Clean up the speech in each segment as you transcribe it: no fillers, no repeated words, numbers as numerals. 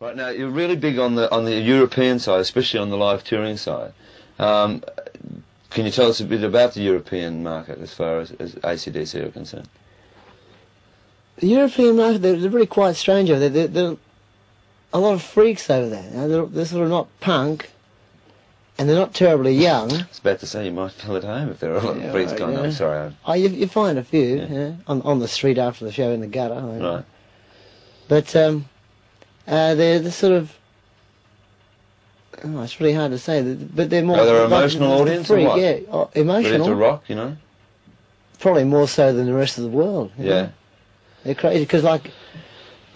Right, now you're really big on the European side, especially on the live touring side. Can you tell us a bit about the European market as far as AC/DC are concerned? The European market, they're really quite strange over there. There are a lot of freaks over there. You know, they're sort of not punk, and they're not terribly young. I was about to say you might feel at home if there are a lot of freaks going on. Sorry. Oh, you find a few on the street after the show in the gutter. Right. But they're sort of. Oh, it's really hard to say. But they're more. Are they an emotional audience freak, or what? Yeah, emotional. Ready to rock, you know? Probably more so than the rest of the world. You Yeah. know? They're crazy because, like,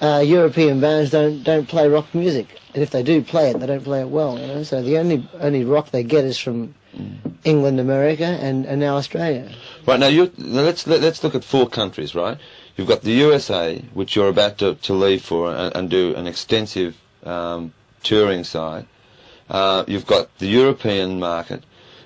European bands don't play rock music, and if they do play it, they don't play it well. You know, so the only rock they get is from England, America, and now Australia. Right, now let's look at 4 countries, right? You've got the USA, which you're about to leave for and do an extensive touring side. You've got the European market,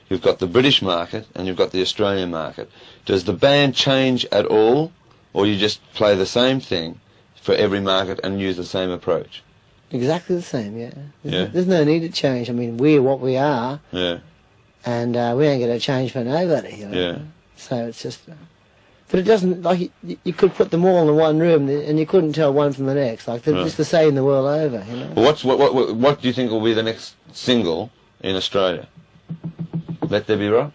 you've got the British market, and you've got the Australian market. Does the band change at all, or you just play the same thing for every market and use the same approach? Exactly the same, yeah. There's no need to change. I mean, we're what we are. Yeah. And we ain't going to change for nobody. You know? Yeah. So it's just... But it doesn't... Like, you could put them all in one room and you couldn't tell one from the next. Like, they're just the same the world over, you know. Well, what do you think will be the next single in Australia? Let There Be Rock?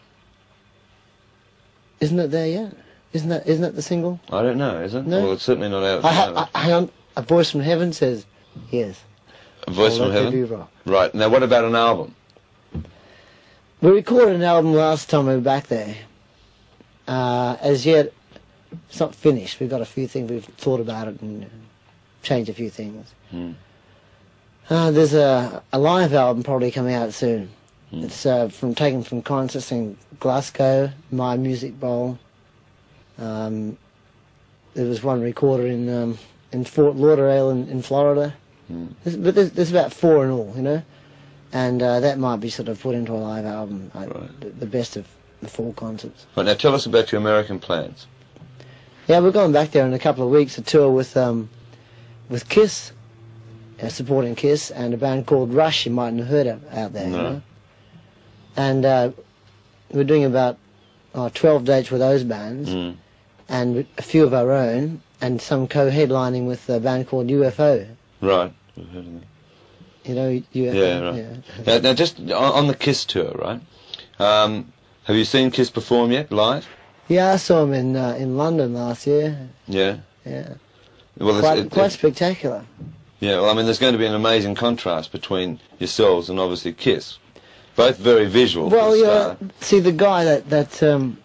Isn't it there yet? Isn't that the single? I don't know, is it? No. Well, it's certainly not out at the moment. Hang on. A voice from heaven says, yes. A voice from Let There Be heaven? Rock. Right. Now, what about an album? We recorded an album last time we were back there. As yet, it's not finished. We've got a few things. We've thought about it and changed a few things. There's a live album probably coming out soon. It's taken from concerts in Glasgow, My Music Bowl. There was one recorded in Fort Lauderdale in Florida. But there's about 4 in all, you know. And that might be sort of put into a live album, the best of the 4 concerts. Right, now tell us about your American plans. Yeah, we're going back there in a couple of weeks to tour with Kiss, supporting Kiss, and a band called Rush. You mightn't have heard of out there. No. You know? And we're doing about 12 dates with those bands, and a few of our own, and some co-headlining with a band called UFO. Right. I've heard of them. You know UFO? Yeah, right. Now, just on the Kiss tour, right? Have you seen Kiss perform yet, live? Yeah, I saw them in London last year. Yeah. Yeah. Well, quite spectacular. Yeah, well, I mean, there's going to be an amazing contrast between yourselves and obviously Kiss. Both very visual. Well, yeah. See, the guy that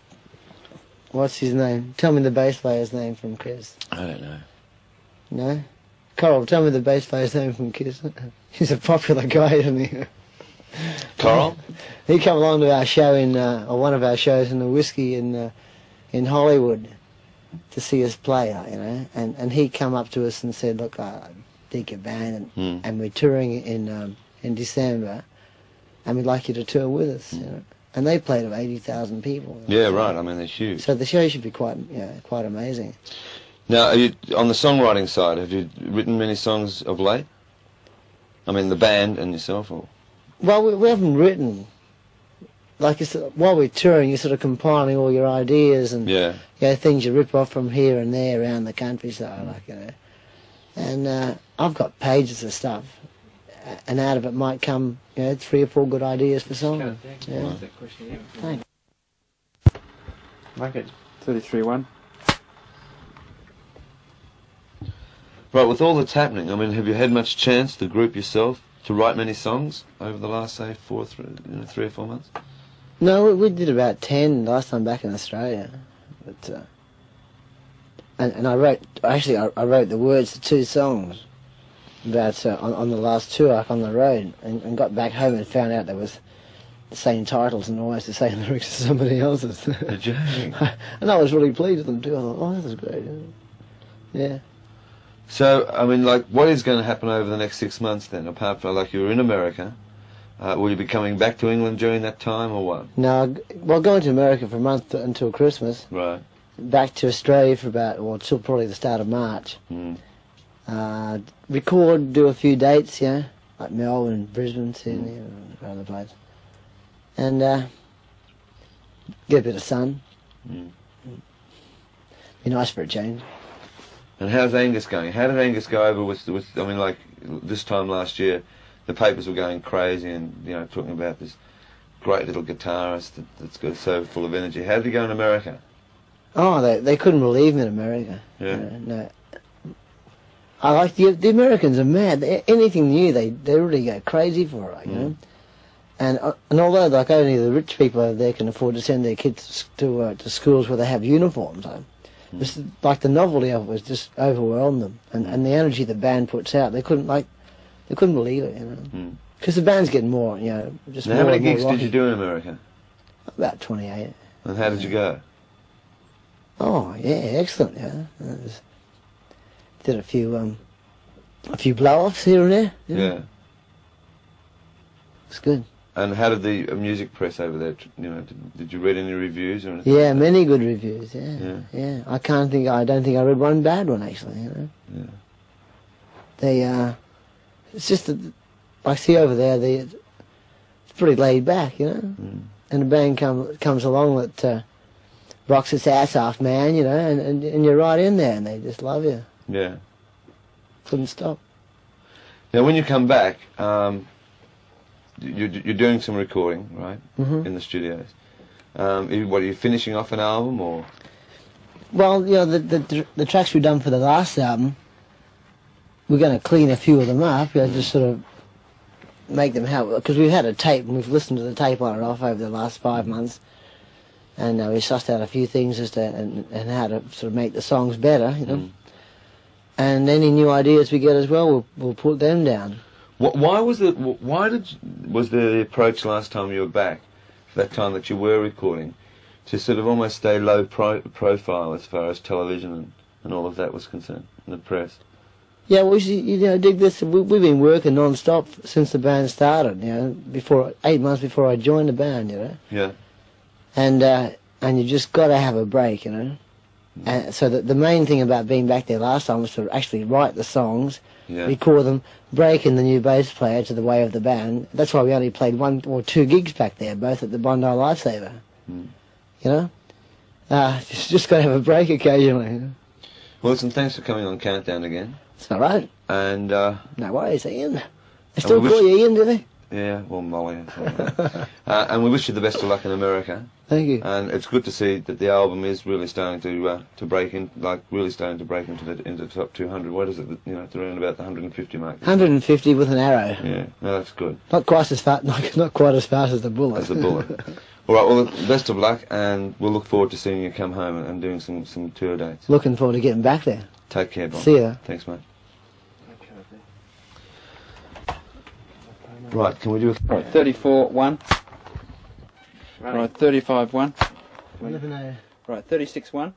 what's his name? Tell me the bass player's name from Kiss. I don't know. No? Coral, tell me the bass player's name from Kiss. He's a popular guy, isn't he? Coral? He came along to our show or one of our shows in the Whiskey in Hollywood to see us play, you know. And he come up to us and said, "Look, I dig your band, and we're touring in December, and we'd like you to tour with us." You know. And they played to 80,000 people. Yeah, right. I mean, they're huge. So the show should be quite amazing. Now, are you, on the songwriting side, have you written many songs of late? I mean, the band and yourself, or? Well, we haven't written. Like, while we're touring, you're sort of compiling all your ideas and things you rip off from here and there around the countryside, like, you know. And I've got pages of stuff, and out of it might come, 3 or 4 good ideas for songs. Yeah. Thanks. Make it 33-1. Right, with all that's happening, I mean, have you had much chance to group yourself to write many songs over the last, say, 3 or 4 months? No, we did about 10 last time back in Australia. But and I wrote the words to 2 songs about on the last tour, like on the road, and got back home and found out there was the same titles and almost the same lyrics as somebody else's. Did you? And I was really pleased with them too. I thought, oh, this is great. Yeah. So, I mean, like, what is going to happen over the next 6 months then, apart from, like, you were in America? Will you be coming back to England during that time, or what? No, well, going to America for a month until Christmas. Right. Back to Australia for till probably the start of March. Record, do a few dates, you know, like Melbourne, Brisbane, Sydney, or other places. And get a bit of sun. Be nice for a change. And how's Angus going? How did Angus go over with? I mean, like this time last year, the papers were going crazy, and you know, talking about this great little guitarist that's got so full of energy. How did he go in America? Oh, they couldn't believe him in America. Yeah. No. I like the Americans are mad. Anything new, they really go crazy for it, you know. And although like only the rich people over there can afford to send their kids to schools where they have uniforms, it's like the novelty of it was just overwhelmed them, and the energy the band puts out, they couldn't believe it, you know. Because the band's getting more, you know, just Now, more. how many and more gigs did rocky. you do in America? About 28. And how did you go? Oh yeah, excellent. Yeah, did a few blow-offs here and there. Yeah. It's good. And how did the music press over there? You know, did you read any reviews or anything? Yeah, like that? many good reviews. Yeah. I don't think I read one bad one actually. You know. Yeah. They it's just that I see over there it's pretty laid back, you know. And the band comes along that rocks its ass off, man, you know, and you're right in there, and they just love you. Yeah. Couldn't stop. Now, when you come back, you're doing some recording, right? In the studios. What are you finishing off an album or? Well, you know, the tracks we've done for the last album, we're going to clean a few of them up, you know, just sort of make them help, because we've had a tape and we've listened to the tape on and off over the last 5 months, and we sussed out a few things as to and how to sort of make the songs better, you know. And any new ideas we get as well, we'll put them down. Was the approach last time you were back, that time that you were recording, to sort of almost stay low profile as far as television and all of that was concerned, and the press? Yeah, well, you know, dig this. We've been working non-stop since the band started. You know, 8 months before I joined the band. You know. Yeah. And you just got to have a break. You know. And so the main thing about being back there last time was to actually write the songs, record them, break in the new bass player to the way of the band. That's why we only played 1 or 2 gigs back there, both at the Bondi Lifesaver. You know. Just got to have a break occasionally. You know? Well, listen, thanks for coming on Countdown again. It's all right. And no worries, Ian. They still call you Ian, do they? Yeah, well, Molly. And we wish you the best of luck in America. Thank you. And it's good to see that the album is really starting to break in, like really starting to break into the top 200. What is it? You know, it's around about the 150 mark. 150 with an arrow. Yeah, no, that's good. Not quite as fast. Not quite as fast as the bullet. As the bullet. All right. Well, best of luck, and we'll look forward to seeing you come home and doing some tour dates. Looking forward to getting back there. Take care, Bob. See ya. Thanks, mate. Right, can we do Right, 34-1. Right, 35-1. I never know. Right, 36-1.